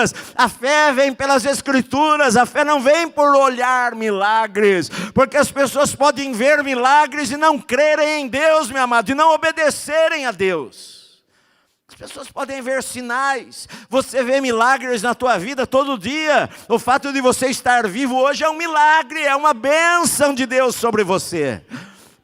Escrituras. A fé vem pelas Escrituras, a fé não vem por olhar milagres, porque as pessoas podem ver milagres e não crerem em Deus, meu amado, e não obedecerem a Deus. As pessoas podem ver sinais, você vê milagres na tua vida todo dia. O fato de você estar vivo hoje é um milagre, é uma bênção de Deus sobre você.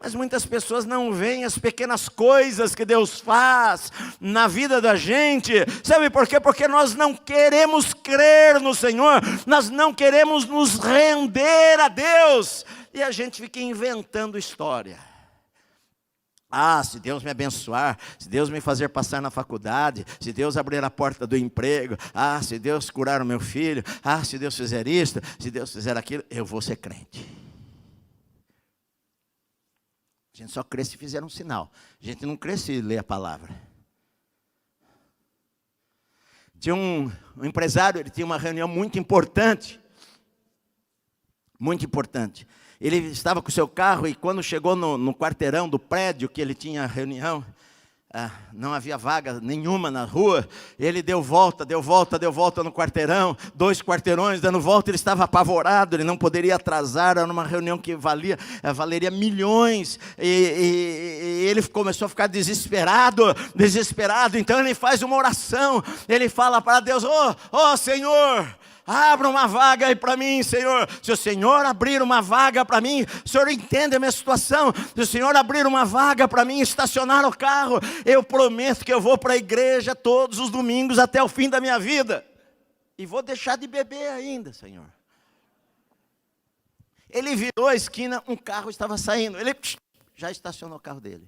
Mas muitas pessoas não veem as pequenas coisas que Deus faz na vida da gente. Sabe por quê? Porque nós não queremos crer no Senhor, nós não queremos nos render a Deus. E a gente fica inventando história. Ah, se Deus me abençoar, se Deus me fazer passar na faculdade, se Deus abrir a porta do emprego, ah, se Deus curar o meu filho, ah, se Deus fizer isto, se Deus fizer aquilo, eu vou ser crente. A gente só crê se fizer um sinal. A gente não crê se ler a palavra. Tinha um empresário, ele tinha uma reunião muito importante. Muito importante. Ele estava com o seu carro e quando chegou no quarteirão do prédio que ele tinha a reunião, não havia vaga nenhuma na rua. Ele deu volta no quarteirão, 2 quarteirões dando volta. Ele estava apavorado, ele não poderia atrasar. Era uma reunião que valeria milhões. E ele começou a ficar desesperado. Então ele faz uma oração. Ele fala para Deus: oh Senhor, abra uma vaga aí para mim, Senhor. Se o Senhor abrir uma vaga para mim, o Senhor entende a minha situação. Se o Senhor abrir uma vaga para mim, estacionar o carro, eu prometo que eu vou para a igreja todos os domingos até o fim da minha vida. E vou deixar de beber ainda, Senhor. Ele virou a esquina, um carro estava saindo. Ele já estacionou o carro dele.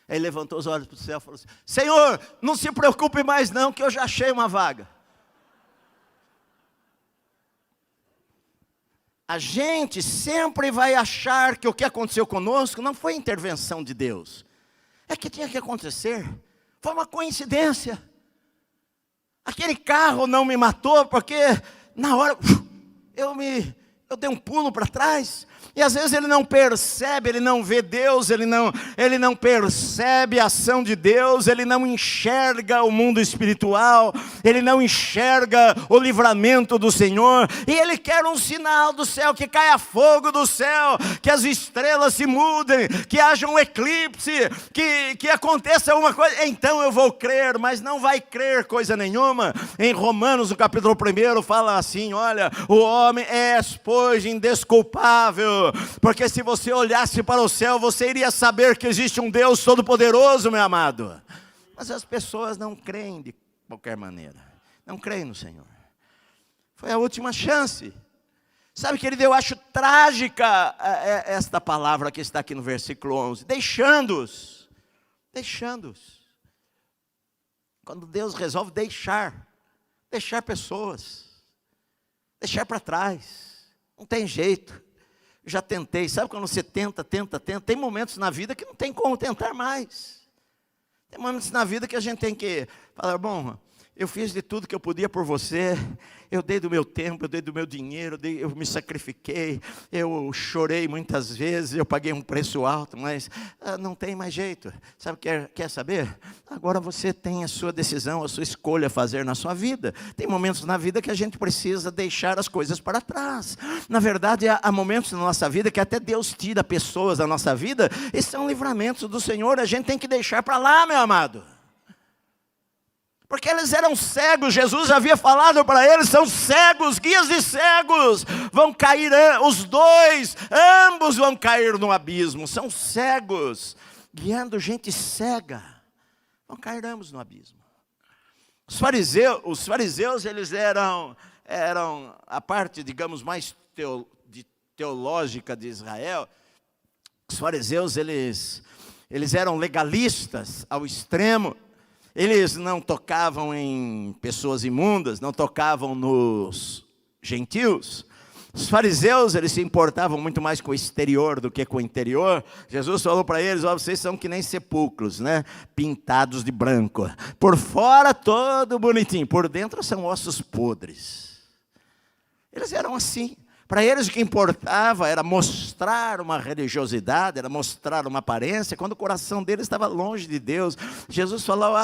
Ele levantou os olhos para o céu e falou assim: Senhor, não se preocupe mais não, que eu já achei uma vaga. A gente sempre vai achar que o que aconteceu conosco não foi intervenção de Deus. É que tinha que acontecer. Foi uma coincidência. Aquele carro não me matou porque na hora eu dei um pulo para trás. E às vezes ele não percebe, ele não vê Deus, ele não percebe a ação de Deus, ele não enxerga o mundo espiritual, ele não enxerga o livramento do Senhor, e ele quer um sinal do céu, que caia fogo do céu, que as estrelas se mudem, que haja um eclipse, que aconteça alguma coisa, então eu vou crer. Mas não vai crer coisa nenhuma. Em Romanos, no capítulo 1, fala assim: olha, o homem é, pois, indesculpável, porque se você olhasse para o céu, você iria saber que existe um Deus todo-poderoso, meu amado. Mas as pessoas não creem de qualquer maneira, não creem no Senhor. Foi a última chance. Sabe, querido, eu acho trágica esta palavra que está aqui no versículo 11, deixando-os. Quando Deus resolve deixar pessoas, deixar para trás, não tem jeito. Já tentei, sabe quando você tenta, tem momentos na vida que não tem como tentar mais. Tem momentos na vida que a gente tem que falar: bom, eu fiz de tudo que eu podia por você, eu dei do meu tempo, eu dei do meu dinheiro, eu me sacrifiquei, eu chorei muitas vezes, eu paguei um preço alto, mas não tem mais jeito. Sabe, quer saber? Agora você tem a sua decisão, a sua escolha a fazer na sua vida. Tem momentos na vida que a gente precisa deixar as coisas para trás. Na verdade, há momentos na nossa vida que até Deus tira pessoas da nossa vida, e são livramentos do Senhor, a gente tem que deixar para lá, meu amado. Porque eles eram cegos, Jesus havia falado para eles: são cegos, guias de cegos, vão cair, os dois, ambos vão cair no abismo. São cegos, guiando gente cega, vão cair ambos no abismo. Os fariseus eles eram a parte, digamos, mais teológica de Israel. Os fariseus, eles eram legalistas ao extremo. Eles não tocavam em pessoas imundas, não tocavam nos gentios. Os fariseus, eles se importavam muito mais com o exterior do que com o interior. Jesus falou para eles: vocês são que nem sepulcros, né? Pintados de branco. Por fora todo bonitinho, por dentro são ossos podres. Eles eram assim. Para eles o que importava era mostrar uma religiosidade, era mostrar uma aparência, quando o coração deles estava longe de Deus. Jesus falou,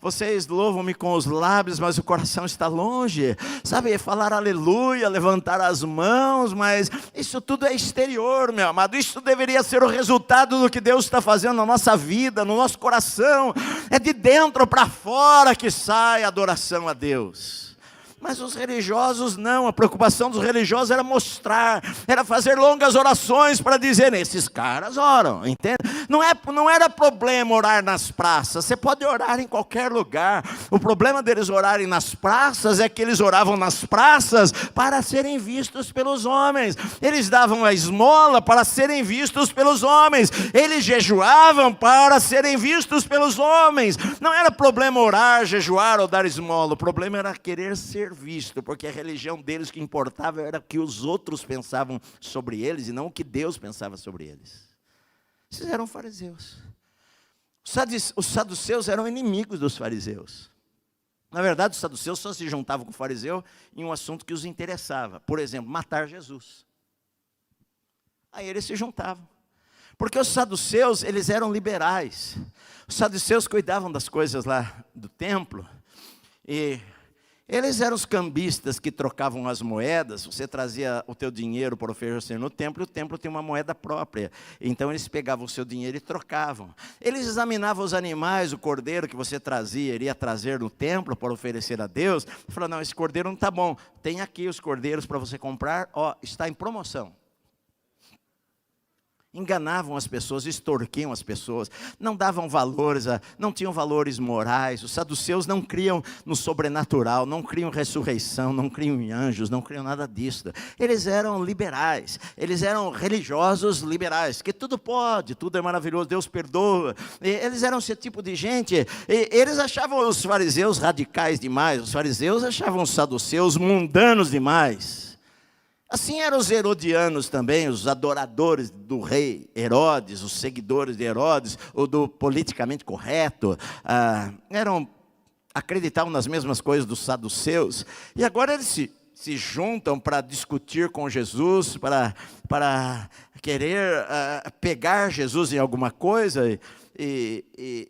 vocês louvam-me com os lábios, mas o coração está longe. Sabe, falar aleluia, levantar as mãos, mas isso tudo é exterior, meu amado. Isso deveria ser o resultado do que Deus está fazendo na nossa vida, no nosso coração. É de dentro para fora que sai a adoração a Deus. Mas os religiosos não, a preocupação dos religiosos era mostrar, era fazer longas orações para dizer, esses caras oram, entende? Não era problema orar nas praças, você pode orar em qualquer lugar. O problema deles orarem nas praças é que eles oravam nas praças para serem vistos pelos homens. Eles davam a esmola para serem vistos pelos homens. Eles jejuavam para serem vistos pelos homens. Não era problema orar, jejuar ou dar esmola, o problema era querer ser visto, porque a religião deles que importava era o que os outros pensavam sobre eles e não o que Deus pensava sobre eles. Esses eram fariseus. Os saduceus eram inimigos dos fariseus. Na verdade, os saduceus só se juntavam com o fariseu em um assunto que os interessava. Por exemplo, matar Jesus. Aí eles se juntavam. Porque os saduceus, eles eram liberais. Os saduceus cuidavam das coisas lá do templo e eles eram os cambistas que trocavam as moedas. Você trazia o teu dinheiro para oferecer no templo, e o templo tinha uma moeda própria. Então eles pegavam o seu dinheiro e trocavam. Eles examinavam os animais, o cordeiro que você trazia, iria trazer no templo para oferecer a Deus. E falaram, não, esse cordeiro não está bom. Tem aqui os cordeiros para você comprar, está em promoção. Enganavam as pessoas, extorquiam as pessoas, não davam valores, não tinham valores morais. Os saduceus não criam no sobrenatural, não criam ressurreição, não criam em anjos, não criam nada disso. Eles eram liberais, eles eram religiosos liberais, que tudo pode, tudo é maravilhoso, Deus perdoa. Eles eram esse tipo de gente. Eles achavam os fariseus radicais demais, os fariseus achavam os saduceus mundanos demais. Assim eram os herodianos também, os adoradores do rei Herodes, os seguidores de Herodes, ou do politicamente correto, acreditavam nas mesmas coisas dos saduceus, e agora eles se juntam para discutir com Jesus, para querer pegar Jesus em alguma coisa, e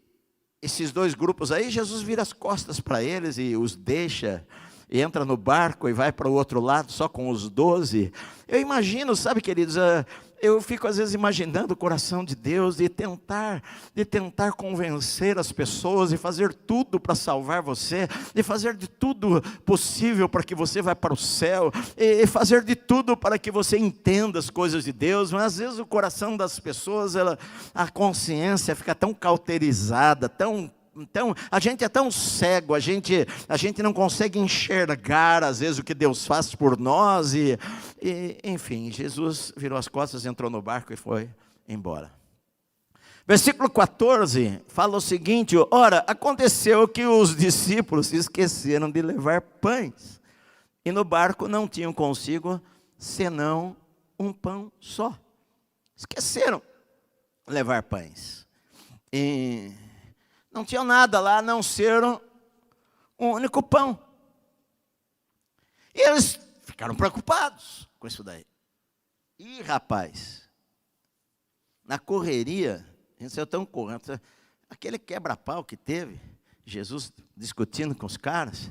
esses dois grupos aí, Jesus vira as costas para eles e os deixa, e entra no barco e vai para o outro lado só com os 12. Eu imagino, sabe, queridos, eu fico às vezes imaginando o coração de Deus de tentar convencer as pessoas e fazer tudo para salvar você, de fazer de tudo possível para que você vá para o céu, e fazer de tudo para que você entenda as coisas de Deus, mas às vezes o coração das pessoas, a consciência fica tão cauterizada, então, a gente é tão cego, a gente não consegue enxergar, às vezes, o que Deus faz por nós. Enfim, Jesus virou as costas, entrou no barco e foi embora. Versículo 14 fala o seguinte, ora, aconteceu que os discípulos se esqueceram de levar pães, e no barco não tinham consigo, senão um pão só. Esqueceram de levar pães. E não tinham nada lá, a não ser um único pão. E eles ficaram preocupados com isso daí. E rapaz, na correria, a gente saiu tão correndo, aquele quebra-pau que teve, Jesus discutindo com os caras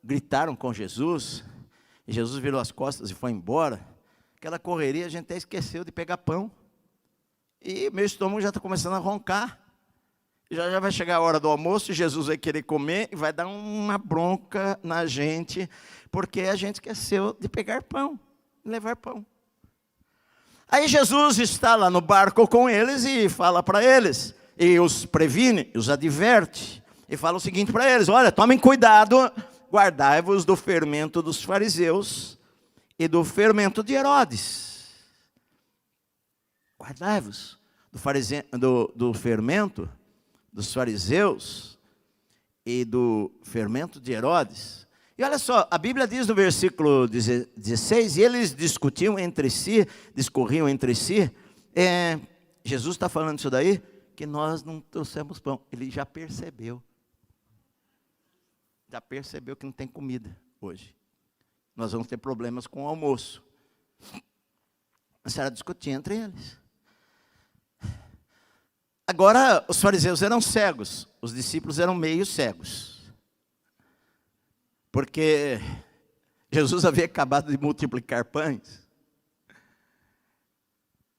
gritaram com Jesus, e Jesus virou as costas e foi embora. Aquela correria, a gente até esqueceu de pegar pão, e meu estômago já está começando a roncar. Já vai chegar a hora do almoço, e Jesus vai querer comer, e vai dar uma bronca na gente, porque a gente esqueceu de pegar pão, levar pão. Aí Jesus está lá no barco com eles, e fala para eles, e os previne, os adverte, e fala o seguinte para eles, olha, tomem cuidado, guardai-vos do fermento dos fariseus, e do fermento de Herodes. Guardai-vos do fermento dos fariseus e do fermento de Herodes. E olha só, a Bíblia diz no versículo 16, e eles discorriam entre si, Jesus está falando isso daí, que nós não trouxemos pão. Ele já percebeu que não tem comida hoje. nós vamos ter problemas com o almoço. Mas era discutir entre eles. Agora, os fariseus eram cegos, os discípulos eram meio cegos. Porque Jesus havia acabado de multiplicar pães.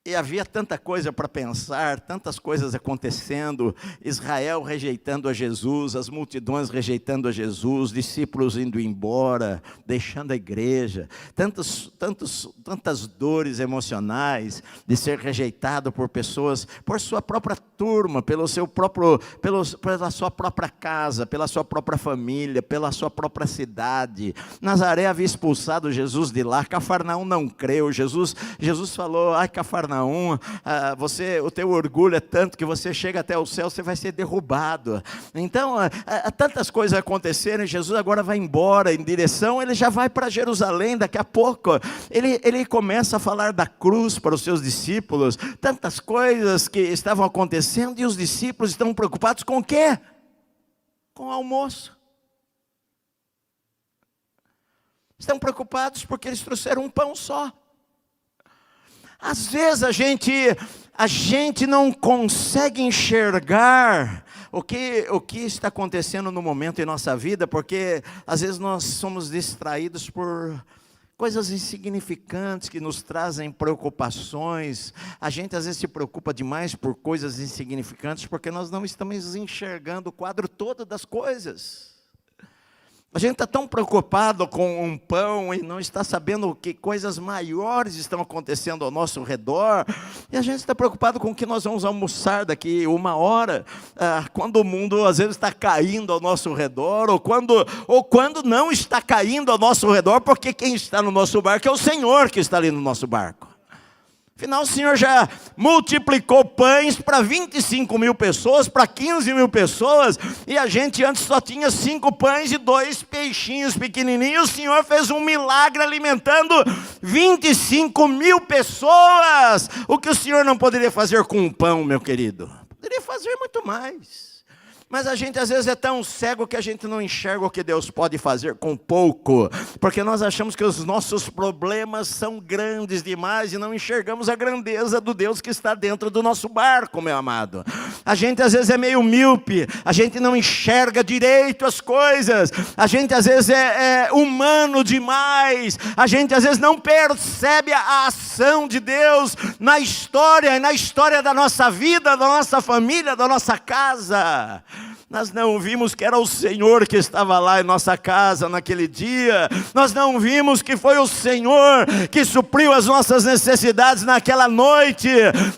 E havia tanta coisa para pensar, tantas coisas acontecendo, Israel rejeitando a Jesus, as multidões rejeitando a Jesus, discípulos indo embora, deixando a igreja, tantas dores emocionais de ser rejeitado por pessoas, por sua própria turma, pela sua própria casa, pela sua própria família, pela sua própria cidade. Nazaré havia expulsado Jesus de lá, Cafarnaum não creu, Jesus falou, ai Cafarnaum, o teu orgulho é tanto que você chega até o céu, você vai ser derrubado. Então, tantas coisas aconteceram, e Jesus agora vai embora em direção, ele já vai para Jerusalém, daqui a pouco, ele começa a falar da cruz para os seus discípulos, tantas coisas que estavam acontecendo, e os discípulos estão preocupados com o quê? Com o almoço. Estão preocupados porque eles trouxeram um pão só. Às vezes a gente não consegue enxergar o que está acontecendo no momento em nossa vida, porque às vezes nós somos distraídos por coisas insignificantes que nos trazem preocupações. A gente às vezes se preocupa demais por coisas insignificantes, porque nós não estamos enxergando o quadro todo das coisas. A gente está tão preocupado com um pão e não está sabendo que coisas maiores estão acontecendo ao nosso redor. E a gente está preocupado com o que nós vamos almoçar daqui 1 hora, quando o mundo às vezes está caindo ao nosso redor, ou quando não está caindo ao nosso redor, porque quem está no nosso barco é o Senhor que está ali no nosso barco. Afinal, o Senhor já multiplicou pães para 25 mil pessoas, para 15 mil pessoas, e a gente antes só tinha 5 pães e 2 peixinhos pequenininhos. O Senhor fez um milagre alimentando 25 mil pessoas. O que o Senhor não poderia fazer com um pão, meu querido? Poderia fazer muito mais. Mas a gente às vezes é tão cego que a gente não enxerga o que Deus pode fazer com pouco, porque nós achamos que os nossos problemas são grandes demais e não enxergamos a grandeza do Deus que está dentro do nosso barco, meu amado. A gente às vezes é meio míope, a gente não enxerga direito as coisas, a gente às vezes é humano demais, a gente às vezes não percebe a ação de Deus na história da nossa vida, da nossa família, da nossa casa. Nós não vimos que era o Senhor que estava lá em nossa casa naquele dia. Nós não vimos que foi o Senhor que supriu as nossas necessidades naquela noite.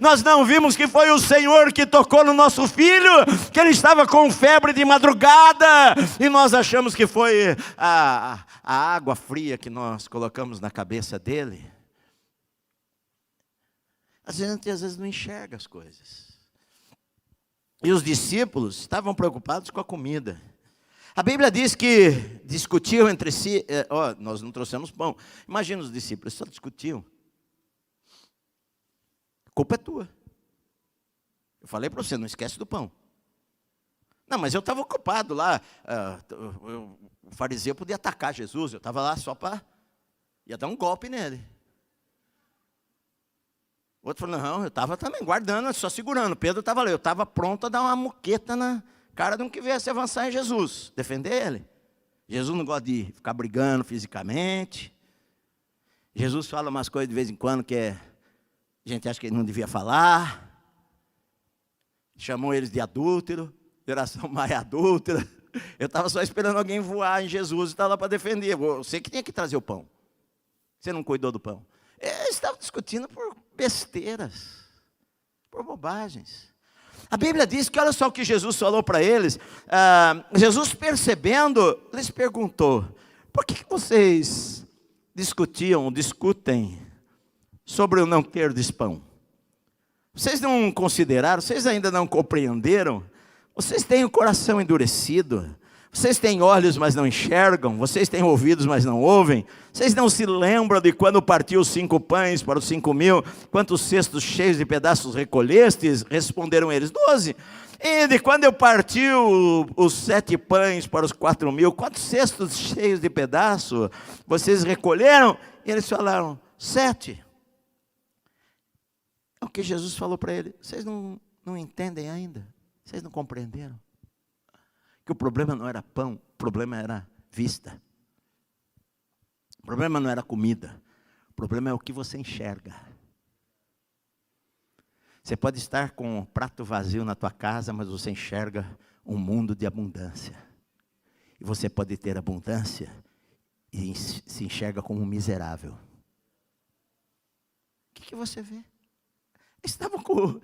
Nós não vimos que foi o Senhor que tocou no nosso filho, que ele estava com febre de madrugada. E nós achamos que foi a água fria que nós colocamos na cabeça dele. A gente às vezes não enxerga as coisas. E os discípulos estavam preocupados com a comida. A Bíblia diz que discutiam entre si. Nós não trouxemos pão. Imagina os discípulos, só discutiam. A culpa é tua. Eu falei para você, não esquece do pão. Não, mas eu estava ocupado lá. O fariseu podia atacar Jesus. Eu estava lá só para... ia dar um golpe nele. O outro falou, não, eu estava também guardando, só segurando. Pedro estava ali, eu estava pronto a dar uma moqueta na cara de um que viesse avançar em Jesus, defender ele. Jesus não gosta de ficar brigando fisicamente. Jesus fala umas coisas de vez em quando que a gente acha que ele não devia falar. Chamou eles de adúltero, geração mais adúltera. Eu estava só esperando alguém voar em Jesus e estava lá para defender. Você que tinha que trazer o pão. Você não cuidou do pão. Eles estavam discutindo por besteiras, por bobagens. A Bíblia diz que olha só o que Jesus falou para eles. Jesus percebendo, lhes perguntou, por que vocês discutem sobre o não ter pão? Vocês não consideraram, vocês ainda não compreenderam? Vocês têm o coração endurecido? Vocês têm olhos, mas não enxergam. Vocês têm ouvidos, mas não ouvem. Vocês não se lembram de quando partiu os 5 pães para os 5.000? Quantos cestos cheios de pedaços recolhestes? Responderam eles: 12. E de quando eu parti os 7 pães para os 4.000? Quantos cestos cheios de pedaços vocês recolheram? E eles falaram: 7. É o que Jesus falou para ele. Vocês não entendem ainda? Vocês não compreenderam? Que o problema não era pão, o problema era vista. O problema não era comida, o problema é o que você enxerga. Você pode estar com um prato vazio na tua casa, mas você enxerga um mundo de abundância. E você pode ter abundância e se enxerga como um miserável. O que você vê? Estavam com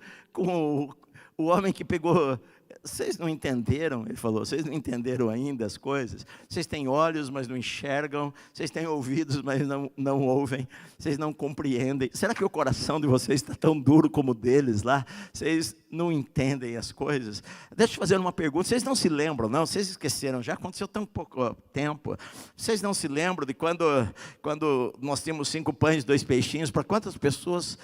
o homem que pegou. Vocês não entenderam, ele falou, vocês não entenderam ainda as coisas. Vocês têm olhos, mas não enxergam. Vocês têm ouvidos, mas não ouvem. Vocês não compreendem. Será que o coração de vocês está tão duro como o deles lá? Vocês não entendem as coisas? Deixa eu fazer uma pergunta. Vocês não se lembram, não? Vocês esqueceram, já aconteceu tão pouco tempo. Vocês não se lembram de quando nós tínhamos 5 pães e 2 peixinhos? Para quantas pessoas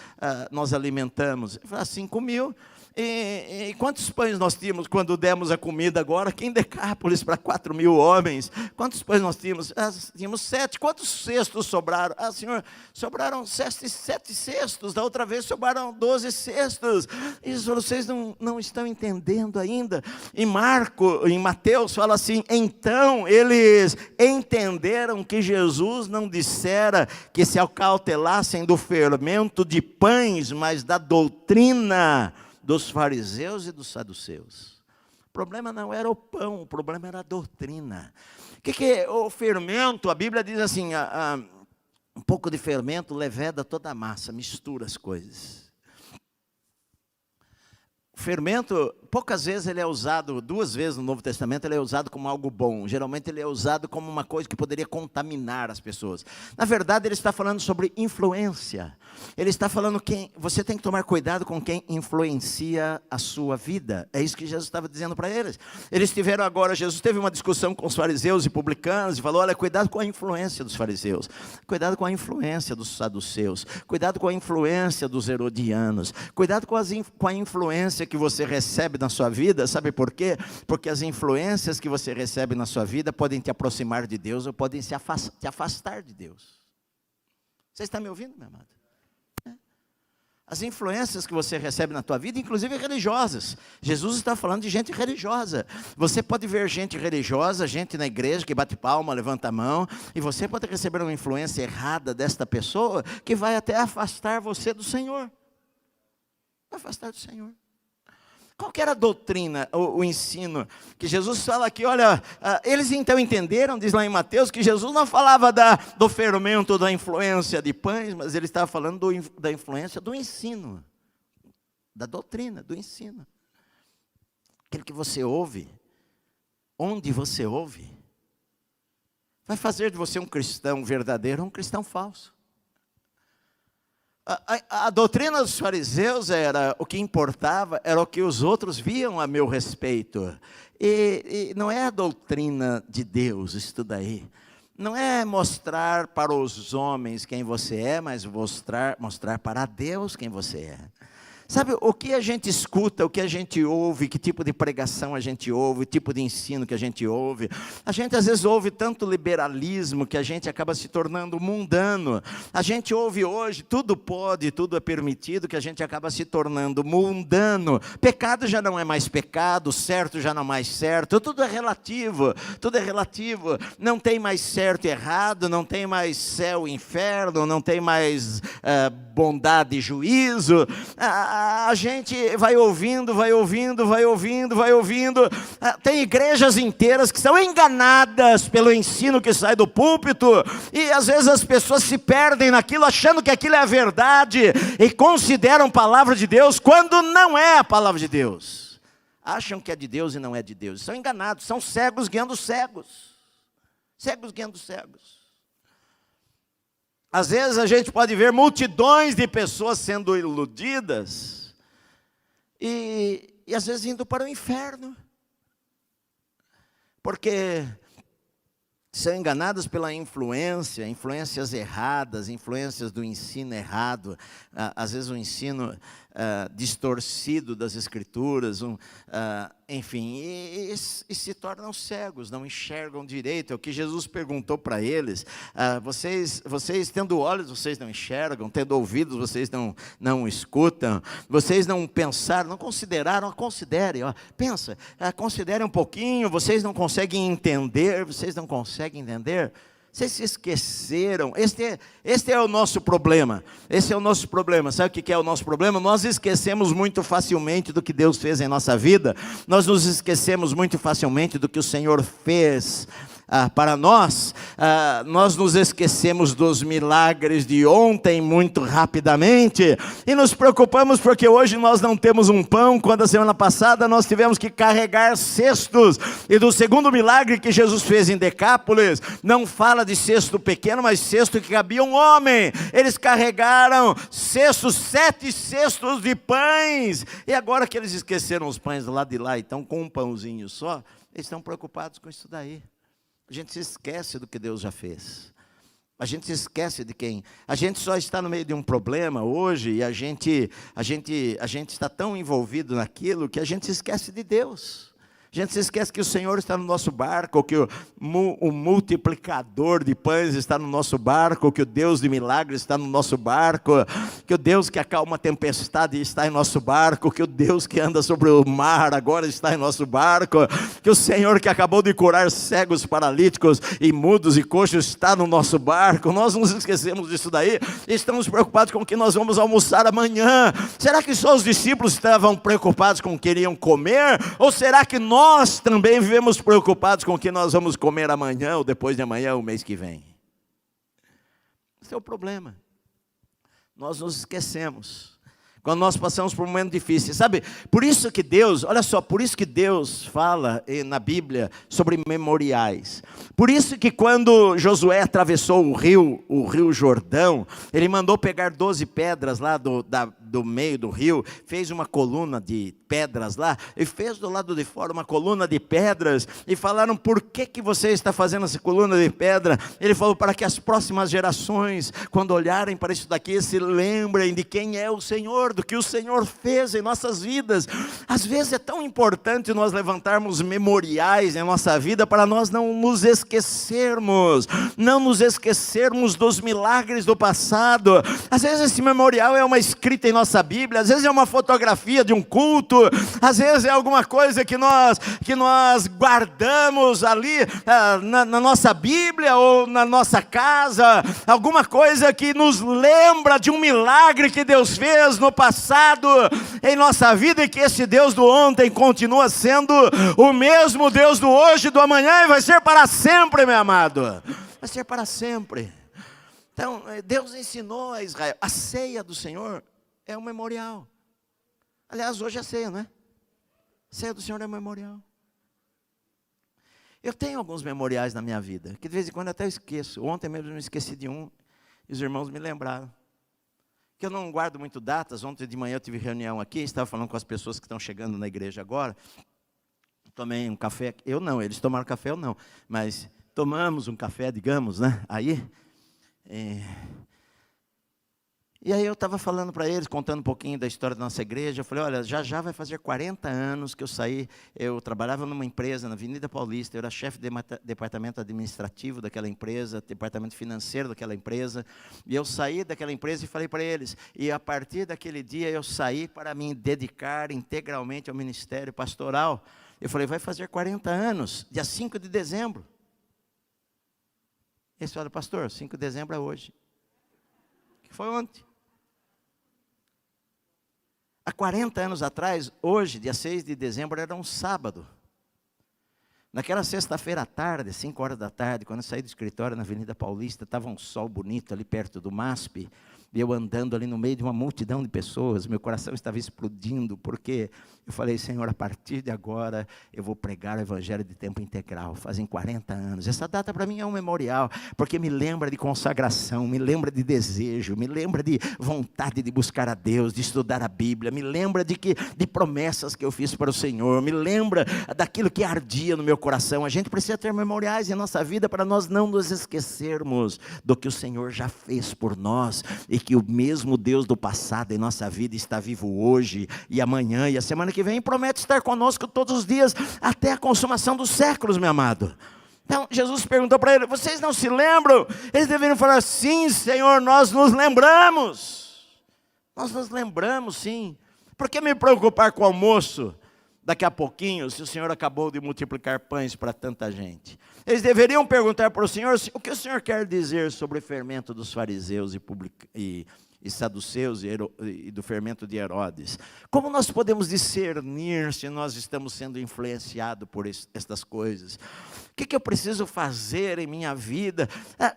nós alimentamos? 5.000. E quantos pães nós tínhamos quando demos a comida agora? Aqui em Decápolis para 4.000 homens. Quantos pães nós tínhamos? Tínhamos 7. Quantos cestos sobraram? Senhor, sobraram 7 cestos. Da outra vez sobraram 12 cestos. Isso vocês não estão entendendo ainda. Em Mateus fala assim: então eles entenderam que Jesus não dissera que se acautelassem do fermento de pães, mas da doutrina dos fariseus e dos saduceus. O problema não era o pão, o problema era a doutrina. O que é o fermento? A Bíblia diz assim, um pouco de fermento leveda toda a massa, mistura as coisas. O fermento, poucas vezes ele é usado, 2 vezes no Novo Testamento ele é usado como algo bom. Geralmente ele é usado como uma coisa que poderia contaminar as pessoas. Na verdade ele está falando sobre influência. Ele está falando que você tem que tomar cuidado com quem influencia a sua vida. É isso que Jesus estava dizendo para eles. Eles tiveram agora, Jesus teve uma discussão com os fariseus e publicanos e falou: olha, cuidado com a influência dos fariseus, cuidado com a influência dos saduceus, cuidado com a influência dos herodianos, cuidado com a influência que você recebe na sua vida. Sabe por quê? Porque as influências que você recebe na sua vida podem te aproximar de Deus ou podem te afastar de Deus. Você está me ouvindo, meu amado? As influências que você recebe na tua vida, inclusive religiosas. Jesus está falando de gente religiosa. Você pode ver gente religiosa, gente na igreja que bate palma, levanta a mão, e você pode receber uma influência errada desta pessoa que vai até afastar você do Senhor. Vai afastar do Senhor. Qual que era a doutrina, o ensino que Jesus fala aqui? Olha, eles então entenderam, diz lá em Mateus, que Jesus não falava do fermento, da influência de pães, mas ele estava falando da influência do ensino, da doutrina, do ensino. Aquilo que você ouve, onde você ouve, vai fazer de você um cristão verdadeiro ou um cristão falso. A doutrina dos fariseus era, o que importava era o que os outros viam a meu respeito. E não é a doutrina de Deus, isso daí. Não é mostrar para os homens quem você é, mas mostrar para Deus quem você é. Sabe, o que a gente escuta, o que a gente ouve, que tipo de pregação a gente ouve, o tipo de ensino que a gente ouve. A gente às vezes ouve tanto liberalismo que a gente acaba se tornando mundano. A gente ouve hoje, tudo pode, tudo é permitido, que a gente acaba se tornando mundano. Pecado já não é mais pecado, certo já não é mais certo, tudo é relativo, tudo é relativo. Não tem mais certo e errado, não tem mais céu e inferno, não tem mais bondade e juízo. A gente vai ouvindo. Tem igrejas inteiras que são enganadas pelo ensino que sai do púlpito, e às vezes as pessoas se perdem naquilo, achando que aquilo é a verdade, e consideram palavra de Deus, quando não é a palavra de Deus. Acham que é de Deus e não é de Deus. São enganados, são cegos guiando cegos. Cegos guiando cegos. Às vezes a gente pode ver multidões de pessoas sendo iludidas e às vezes indo para o inferno. porque são enganados pela influências erradas, influências do ensino errado, às vezes um ensino distorcido das Escrituras, enfim, e se tornam cegos, não enxergam direito. É o que Jesus perguntou para eles: vocês tendo olhos, vocês não enxergam, tendo ouvidos, vocês não escutam, vocês não pensaram, não consideraram, considerem, pensa, considerem um pouquinho, vocês não conseguem entender, vocês se esqueceram. Este é o nosso problema. Esse é o nosso problema. Sabe o que é o nosso problema? Nós esquecemos muito facilmente do que Deus fez em nossa vida. Nós nos esquecemos muito facilmente do que o Senhor fez para nós. Nós nos esquecemos dos milagres de ontem muito rapidamente e nos preocupamos porque hoje nós não temos um pão, quando a semana passada nós tivemos que carregar cestos. E do segundo milagre que Jesus fez em Decápolis, não fala de cesto pequeno, mas cesto que cabia um homem. Eles carregaram cestos, 7 cestos de pães, e agora que eles esqueceram os pães do lado de lá e estão com um pãozinho só, eles estão preocupados com isso daí. A gente se esquece do que Deus já fez. A gente se esquece de quem. A gente só está no meio de um problema hoje e a gente está tão envolvido naquilo que a gente se esquece de Deus. A gente se esquece que o Senhor está no nosso barco, que o multiplicador de pães está no nosso barco, que o Deus de milagres está no nosso barco, que o Deus que acalma a tempestade está em nosso barco, que o Deus que anda sobre o mar agora está em nosso barco, que o Senhor que acabou de curar cegos, paralíticos e mudos e coxos está no nosso barco. Nós nos esquecemos disso daí e estamos preocupados com o que nós vamos almoçar amanhã. Será que só os discípulos estavam preocupados com o que iriam comer? Ou será que nós também vivemos preocupados com o que nós vamos comer amanhã, ou depois de amanhã, ou mês que vem? Esse é o problema. Nós nos esquecemos quando nós passamos por um momento difícil, sabe? Por isso que Deus, olha só, por isso que Deus fala na Bíblia sobre memoriais. Por isso que quando Josué atravessou o rio Jordão, ele mandou pegar 12 pedras lá do meio do rio, fez uma coluna de pedras lá, e fez do lado de fora uma coluna de pedras, e falaram: por que você está fazendo essa coluna de pedra? Ele falou: para que as próximas gerações, quando olharem para isso daqui, se lembrem de quem é o Senhor, do que o Senhor fez em nossas vidas. Às vezes é tão importante nós levantarmos memoriais em nossa vida, para nós não nos esquecermos dos milagres do passado. Às vezes esse memorial é uma escrita em nossa Bíblia, às vezes é uma fotografia de um culto, às vezes é alguma coisa que nós guardamos ali na nossa Bíblia ou na nossa casa, alguma coisa que nos lembra de um milagre que Deus fez no passado em nossa vida, e que esse Deus do ontem continua sendo o mesmo Deus do hoje, do amanhã, e vai ser para sempre, meu amado, vai ser para sempre. Então Deus ensinou a Israel, a ceia do Senhor é um memorial. Aliás, hoje é ceia, não é? A ceia do Senhor é um memorial. Eu tenho alguns memoriais na minha vida, que de vez em quando eu até esqueço. Ontem mesmo eu me esqueci de um, e os irmãos me lembraram. Que eu não guardo muito datas. Ontem de manhã eu tive reunião aqui, estava falando com as pessoas que estão chegando na igreja agora. Tomei um café, eu não, eles tomaram café, eu não. Mas tomamos um café, digamos, né? Aí... E aí eu estava falando para eles, contando um pouquinho da história da nossa igreja. Eu falei: olha, já vai fazer 40 anos que eu saí. Eu trabalhava numa empresa na Avenida Paulista, eu era chefe de departamento administrativo daquela empresa, departamento financeiro daquela empresa. E eu saí daquela empresa e falei para eles, e a partir daquele dia eu saí para me dedicar integralmente ao ministério pastoral. Eu falei: vai fazer 40 anos, dia 5 de dezembro. Eles falaram: pastor, 5 de dezembro é hoje. Que foi ontem. Há 40 anos atrás, hoje, dia 6 de dezembro, era um sábado. Naquela sexta-feira à tarde, 5 horas da tarde, quando eu saí do escritório na Avenida Paulista, estava um sol bonito ali perto do MASP. E eu andando ali no meio de uma multidão de pessoas, meu coração estava explodindo, porque eu falei, Senhor, a partir de agora eu vou pregar o evangelho de tempo integral. Fazem 40 anos. Essa data para mim é um memorial, porque me lembra de consagração, me lembra de desejo, me lembra de vontade de buscar a Deus, de estudar a Bíblia, me lembra de promessas que eu fiz para o Senhor, me lembra daquilo que ardia no meu coração. A gente precisa ter memoriais em nossa vida para nós não nos esquecermos do que o Senhor já fez por nós, e que o mesmo Deus do passado em nossa vida está vivo hoje e amanhã e a semana que vem, promete estar conosco todos os dias até a consumação dos séculos, meu amado. Então Jesus perguntou para ele, vocês não se lembram? Eles deveriam falar, sim, Senhor, nós nos lembramos. Nós nos lembramos, sim. Por que me preocupar com o almoço daqui a pouquinho, se o Senhor acabou de multiplicar pães para tanta gente? Eles deveriam perguntar para o Senhor, o que o Senhor quer dizer sobre o fermento dos fariseus e saduceus e do fermento de Herodes? Como nós podemos discernir se nós estamos sendo influenciados por estas coisas? O que eu preciso fazer em minha vida?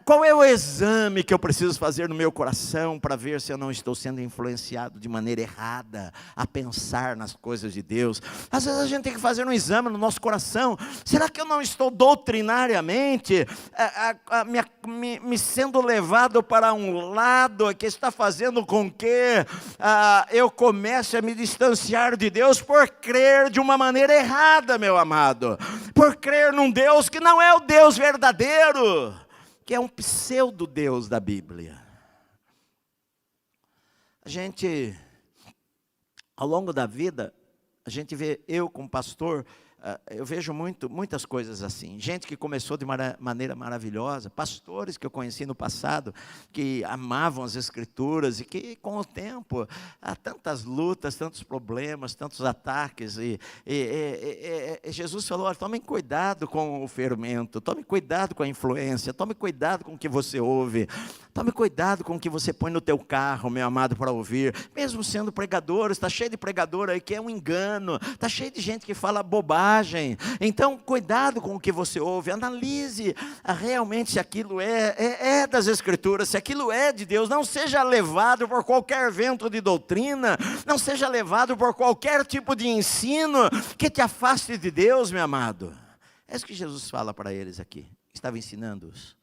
Qual é o exame que eu preciso fazer no meu coração para ver se eu não estou sendo influenciado de maneira errada a pensar nas coisas de Deus? Às vezes a gente tem que fazer um exame no nosso coração. Será que eu não estou doutrinariamente me sendo levado para um lado que está fazendo com que eu comece a me distanciar de Deus por crer de uma maneira errada, meu amado? Por crer num Deus que não é o Deus verdadeiro, que é um pseudo-Deus da Bíblia. A gente, ao longo da vida, a gente vê, eu como pastor, eu vejo muitas coisas assim. Gente que começou de maneira maravilhosa, pastores que eu conheci no passado, que amavam as Escrituras e que com o tempo, há tantas lutas, tantos problemas, tantos ataques. E Jesus falou, olha, tomem cuidado com o fermento, tome cuidado com a influência, tome cuidado com o que você ouve, tome cuidado com o que você põe no teu carro, meu amado, para ouvir. Mesmo sendo pregador, está cheio de pregador aí que é um engano, está cheio de gente que fala bobagem. Então, cuidado com o que você ouve, analise realmente se aquilo é das Escrituras, se aquilo é de Deus. Não seja levado por qualquer vento de doutrina, não seja levado por qualquer tipo de ensino que te afaste de Deus, meu amado. É isso que Jesus fala para eles aqui, estava ensinando-os.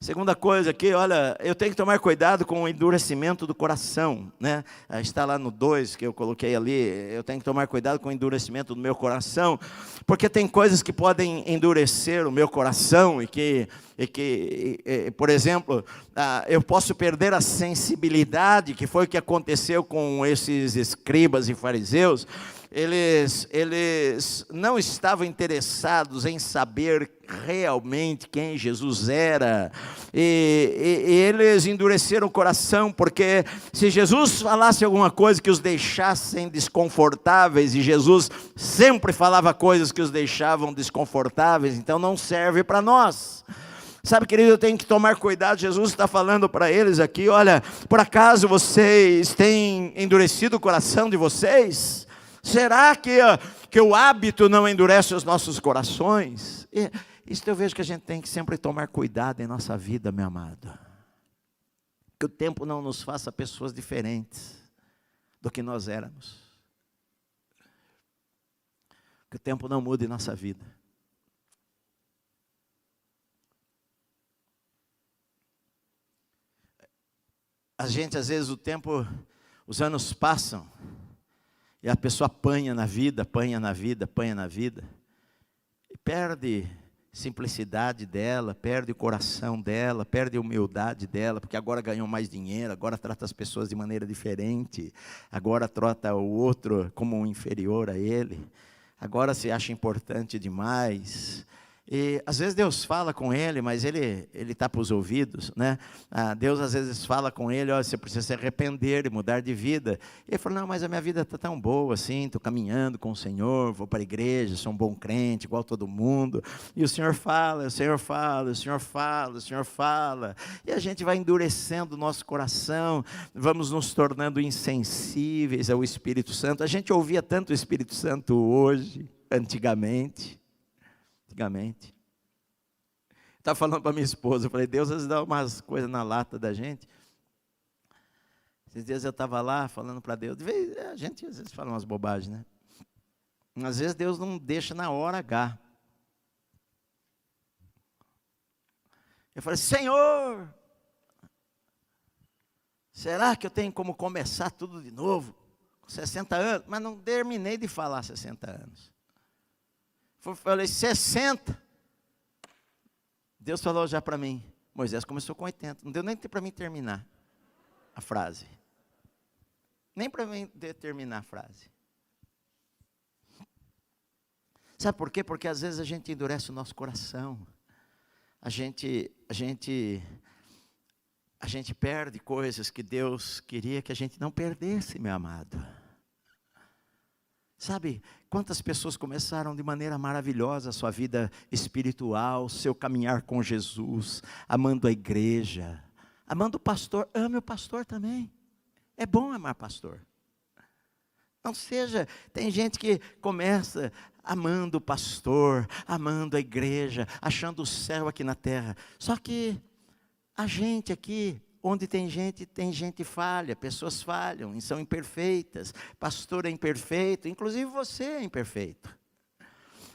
Segunda coisa aqui, olha, eu tenho que tomar cuidado com o endurecimento do coração, né? Está lá no 2 que eu coloquei ali, eu tenho que tomar cuidado com o endurecimento do meu coração, porque tem coisas que podem endurecer o meu coração e que por exemplo, eu posso perder a sensibilidade, que foi o que aconteceu com esses escribas e fariseus. Eles não estavam interessados em saber realmente quem Jesus era, e eles endureceram o coração, porque se Jesus falasse alguma coisa que os deixassem desconfortáveis, e Jesus sempre falava coisas que os deixavam desconfortáveis, então não serve para nós. Sabe, querido, eu tenho que tomar cuidado. Jesus está falando para eles aqui, olha, por acaso vocês têm endurecido o coração de vocês? Será que o hábito não endurece os nossos corações? Isso eu vejo que a gente tem que sempre tomar cuidado em nossa vida, meu amado. Que o tempo não nos faça pessoas diferentes do que nós éramos. Que o tempo não mude nossa vida. A gente, às vezes, os anos passam, e a pessoa apanha na vida, e perde simplicidade dela, perde o coração dela, perde a humildade dela, porque agora ganhou mais dinheiro, agora trata as pessoas de maneira diferente, agora trata o outro como um inferior a ele, agora se acha importante demais. E às vezes Deus fala com ele, mas ele tapa os ouvidos, né? Deus às vezes fala com ele, olha, você precisa se arrepender e mudar de vida. E ele fala, não, mas a minha vida está tão boa assim, estou caminhando com o Senhor, vou para a igreja, sou um bom crente, igual todo mundo. E o Senhor fala, o Senhor fala, o Senhor fala, o Senhor fala. E a gente vai endurecendo o nosso coração, vamos nos tornando insensíveis ao Espírito Santo. A gente ouvia tanto o Espírito Santo hoje, antigamente. Estava falando para minha esposa, eu falei, Deus às vezes dá umas coisas na lata da gente. Esses dias eu estava lá falando para Deus, a gente às vezes fala umas bobagens, né? Às vezes Deus não deixa na hora H. Eu falei, Senhor, será que eu tenho como começar tudo de novo? Com 60 anos? Mas não terminei de falar 60 anos. Falei, 60. Deus falou já para mim, Moisés começou com 80. Não deu nem para mim terminar a frase. Nem para mim terminar a frase. Sabe por quê? Porque às vezes a gente endurece o nosso coração. A gente perde coisas que Deus queria que a gente não perdesse, meu amado. Sabe, quantas pessoas começaram de maneira maravilhosa a sua vida espiritual, seu caminhar com Jesus, amando a igreja, amando o pastor. Ame o pastor também. É bom amar pastor. Não seja, tem gente que começa amando o pastor, amando a igreja, achando o céu aqui na terra. Só que a gente aqui, onde tem gente falha, pessoas falham e são imperfeitas. Pastor é imperfeito, inclusive você é imperfeito.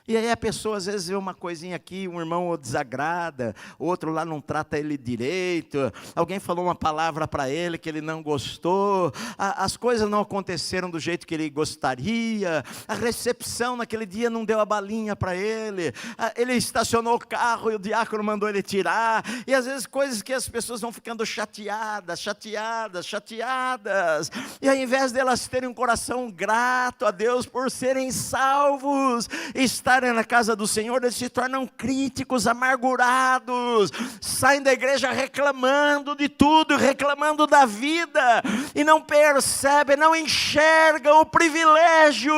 E aí a pessoa às vezes vê uma coisinha aqui, um irmão o desagrada, outro lá não trata ele direito, alguém falou uma palavra para ele que ele não gostou, as coisas não aconteceram do jeito que ele gostaria, a recepção naquele dia não deu a balinha para ele, ele estacionou o carro e o diácono mandou ele tirar, e às vezes coisas que as pessoas vão ficando chateadas, e ao invés delas terem um coração grato a Deus por serem salvos, estarem na casa do Senhor, eles se tornam críticos, amargurados, saem da igreja reclamando de tudo, reclamando da vida, e não percebem, não enxergam o privilégio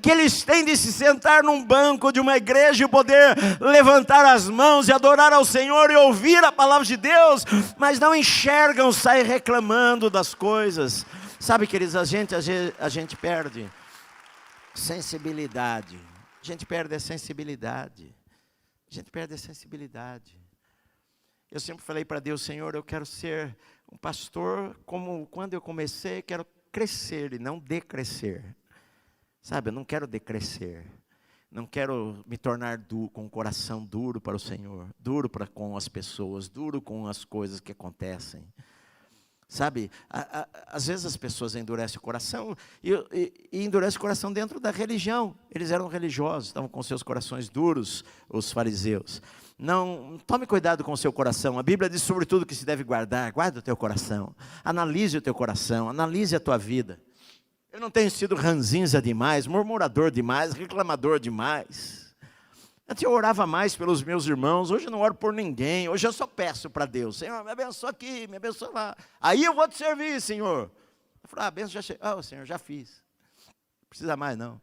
que eles têm de se sentar num banco de uma igreja e poder levantar as mãos e adorar ao Senhor e ouvir a palavra de Deus, mas não enxergam, saem reclamando das coisas. Sabe, queridos, a gente perde sensibilidade. A gente perde a sensibilidade. Eu sempre falei para Deus, Senhor, eu quero ser um pastor como quando eu comecei, quero crescer e não decrescer. Sabe, eu não quero decrescer. Não quero me tornar com o coração duro para o Senhor, duro com as pessoas, duro com as coisas que acontecem. Sabe, às vezes as pessoas endurecem o coração e endurecem o coração dentro da religião. Eles eram religiosos, estavam com seus corações duros, os fariseus. Não, tome cuidado com o seu coração. A Bíblia diz sobre tudo que se deve guardar. Guarda o teu coração, analise o teu coração, analise a tua vida. Eu não tenho sido ranzinza demais, murmurador demais, reclamador demais. Antes eu orava mais pelos meus irmãos, hoje eu não oro por ninguém, hoje eu só peço para Deus, Senhor, me abençoa aqui, me abençoa lá, aí eu vou te servir, Senhor. Eu falo, a benção já chegou, Senhor, já fiz, não precisa mais não.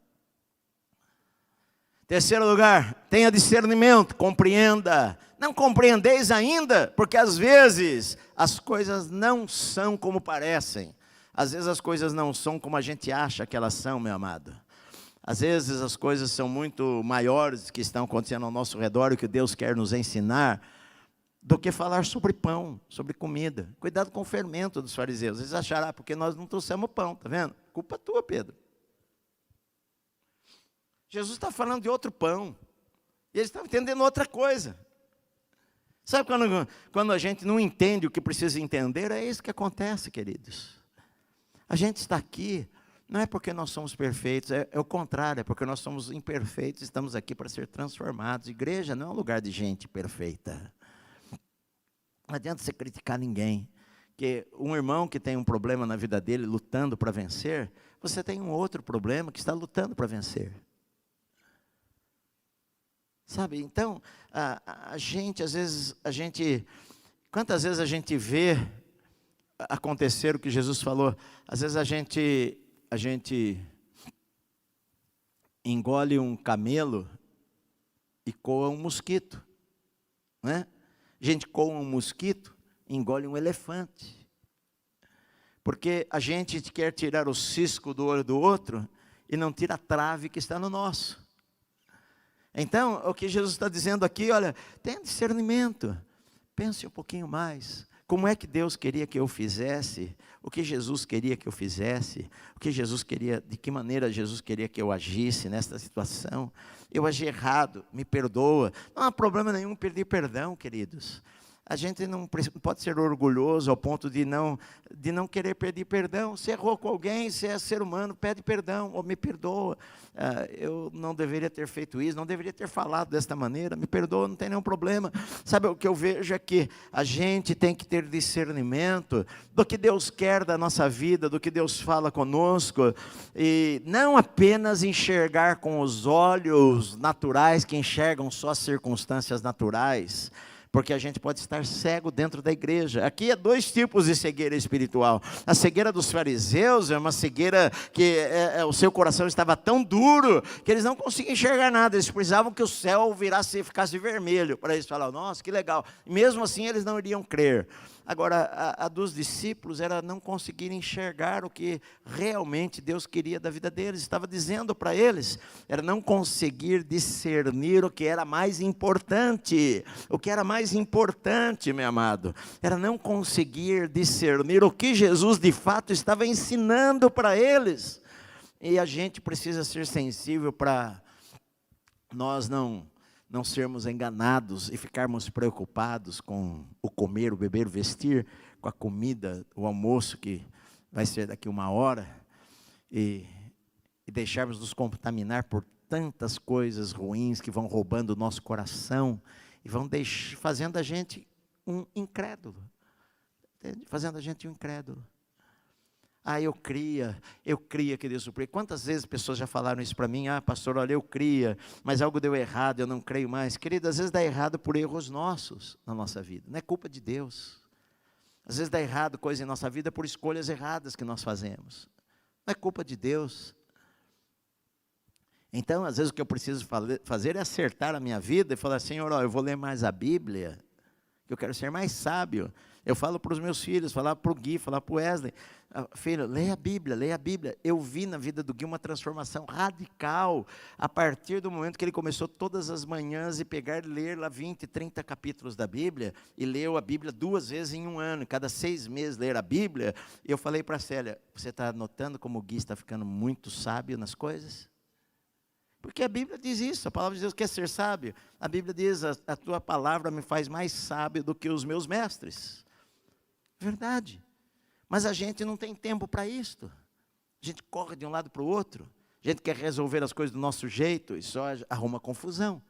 Terceiro lugar, tenha discernimento, compreenda. Não compreendeis ainda, porque às vezes as coisas não são como parecem, às vezes as coisas não são como a gente acha que elas são, meu amado. Às vezes as coisas são muito maiores que estão acontecendo ao nosso redor, o que Deus quer nos ensinar, do que falar sobre pão, sobre comida. Cuidado com o fermento dos fariseus. Eles acharam, porque nós não trouxemos pão, está vendo? Culpa tua, Pedro. Jesus está falando de outro pão, e eles estão entendendo outra coisa. Sabe quando a gente não entende o que precisa entender? É isso que acontece, queridos. A gente está aqui, não é porque nós somos perfeitos, é o contrário, é porque nós somos imperfeitos, estamos aqui para ser transformados. Igreja não é um lugar de gente perfeita. Não adianta você criticar ninguém, porque um irmão que tem um problema na vida dele, lutando para vencer, você tem um outro problema que está lutando para vencer. Sabe, então, a gente, às vezes, quantas vezes a gente vê acontecer o que Jesus falou, às vezes a gente engole um camelo e coa um mosquito, né? A gente coa um mosquito e engole um elefante, porque a gente quer tirar o cisco do olho do outro e não tira a trave que está no nosso. Então, o que Jesus está dizendo aqui, olha, tenha discernimento, pense um pouquinho mais, Como é que Deus queria que eu fizesse? O que Jesus queria que eu fizesse? O que Jesus queria, de que maneira Jesus queria que eu agisse nesta situação? Eu agi errado, me perdoa. Não há problema nenhum pedir perdão, queridos. A gente não pode ser orgulhoso ao ponto de não querer pedir perdão. Se errou com alguém, se é ser humano, pede perdão, ou me perdoa. Eu não deveria ter feito isso, não deveria ter falado desta maneira, me perdoa, não tem nenhum problema. Sabe, o que eu vejo é que a gente tem que ter discernimento do que Deus quer da nossa vida, do que Deus fala conosco, e não apenas enxergar com os olhos naturais, que enxergam só as circunstâncias naturais, porque a gente pode estar cego dentro da igreja. Aqui há dois tipos de cegueira espiritual. A cegueira dos fariseus é uma cegueira que o seu coração estava tão duro que eles não conseguiam enxergar nada. Eles precisavam que o céu virasse e ficasse vermelho para eles falarem, nossa, que legal. E mesmo assim eles não iriam crer. Agora, a dos discípulos era não conseguir enxergar o que realmente Deus queria da vida deles. Estava dizendo para eles, era não conseguir discernir o que era mais importante. O que era mais importante, meu amado, era não conseguir discernir o que Jesus de fato estava ensinando para eles. E a gente precisa ser sensível para nós não sermos enganados e ficarmos preocupados com o comer, o beber, o vestir, com a comida, o almoço que vai ser daqui 1 hora, e deixarmos nos contaminar por tantas coisas ruins que vão roubando o nosso coração e vão fazendo a gente um incrédulo, entende? Fazendo a gente um incrédulo. Eu cria que Deus suprir. Quantas vezes pessoas já falaram isso para mim? Pastor, olha, eu cria, mas algo deu errado, eu não creio mais. Querido, às vezes dá errado por erros nossos na nossa vida, não é culpa de Deus. Às vezes dá errado coisa em nossa vida por escolhas erradas que nós fazemos, não é culpa de Deus. Então, às vezes o que eu preciso fazer é acertar a minha vida e falar, Senhor, eu vou ler mais a Bíblia, que eu quero ser mais sábio. Eu falo para os meus filhos, falar para o Gui, falar para o Wesley, filho, leia a Bíblia, leia a Bíblia. Eu vi na vida do Gui uma transformação radical, a partir do momento que ele começou todas as manhãs a ler lá 20, 30 capítulos da Bíblia, e leu a Bíblia 2 vezes em 1 ano, cada 6 meses ler a Bíblia. Eu falei para a Célia, você está notando como o Gui está ficando muito sábio nas coisas? Porque a Bíblia diz isso, a palavra de Deus quer ser sábio. A Bíblia diz, a tua palavra me faz mais sábio do que os meus mestres. Verdade. Mas a gente não tem tempo para isto. A gente corre de um lado para o outro. A gente quer resolver as coisas do nosso jeito e só arruma confusão.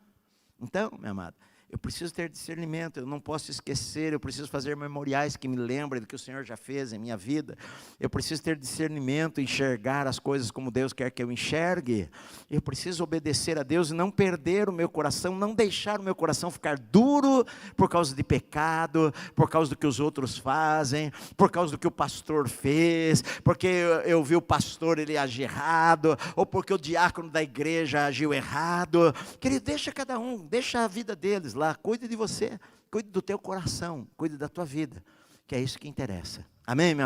Então, meu amado, eu preciso ter discernimento, eu não posso esquecer, eu preciso fazer memoriais que me lembrem do que o Senhor já fez em minha vida. Eu preciso ter discernimento, enxergar as coisas como Deus quer que eu enxergue. Eu preciso obedecer a Deus e não perder o meu coração, não deixar o meu coração ficar duro por causa de pecado, por causa do que os outros fazem, por causa do que o pastor fez, porque eu vi o pastor, ele agir errado, ou porque o diácono da igreja agiu errado. Querido, deixa cada um, deixa a vida deles lá, cuide de você, cuide do teu coração, cuide da tua vida, que é isso que interessa. Amém, meu